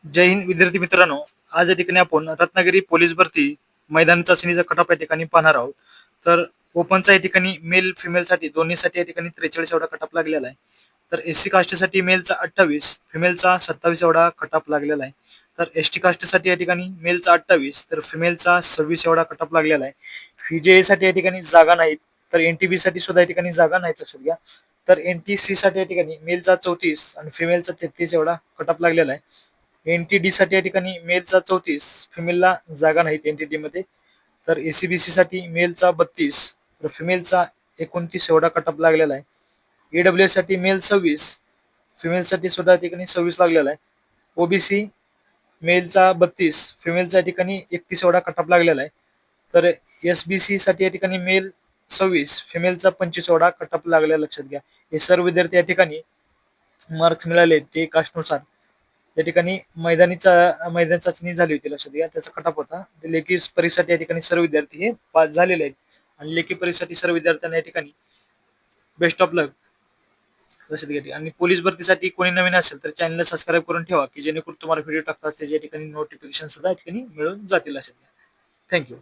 जय हिंद विद्यार्थी मित्रांनो. आज या ठिकाणी आपण रत्नागिरी पोलीस भरती मैदान चाचणीचा कटाप या ठिकाणी पाहणार आहोत. तर ओपनचा या ठिकाणी मेल फिमेलसाठी दोन्हीसाठी या ठिकाणी 43 एवढा कटाप लागलेला आहे. तर एससी कास्टसाठी मेलचा 28, फिमेलचा 27 एवढा कटाप लागलेला आहे. तर एसटी कास्टसाठी या ठिकाणी मेलचा 28 तर फिमेलचा 26 एवढा कटाप लागलेला आहे. व्हीजेए साठी या ठिकाणी जागा नाहीत, तर एनटीबी साठी सुद्धा या ठिकाणी जागा नाहीत, लक्षात घ्या. तर एनटीसी साठी या ठिकाणी मेलचा 34 आणि फिमेलचा 33 एवढा कटाप लागलेला आहे. एनटीडी साठी या ठिकाणी मेलचा 34, फिमेलला जागा नाहीत एनटीडी मध्ये. तर एसीबीसी साठी मेलचा 32 तर फिमेलचा 29 एवढा कटअप लागलेला आहे. ईडब्ल्यू साठी मेल 26, फिमेलसाठी सुद्धा या ठिकाणी 26 लागलेला आहे. ओबीसी मेलचा 32, फिमेलच्या ठिकाणी 31 एवढा कटअप लागलेला आहे. तर एसबीसी साठी या ठिकाणी मेल 26, फिमेलचा 25 एवढा कटअप लागलेला, लक्षात घ्या. हे सर्व विद्यार्थी या ठिकाणी मार्क्स मिळाले ते कास्टनुसार या ठिकाणी मैदान चाचणी झाली होती, लक्षात घ्या. त्याचा कटाप होता. लेखी परीक्षेसाठी या ठिकाणी सर्व विद्यार्थी हे पास झालेले आहेत आणि लेखी परीक्षेसाठी सर्व विद्यार्थ्यांना या ठिकाणी बेस्ट ऑफ लक, लक्षात घ्या. आणि पोलीस भरतीसाठी कोणी नवीन असेल तर चॅनलला सबस्क्राईब करून ठेवा, की जेणेकरून तुम्हाला व्हिडिओ टाकतात त्याच्या ठिकाणी नोटिफिकेशन सुद्धा या ठिकाणी मिळून जातील, लक्षात घ्या. थँक्यू.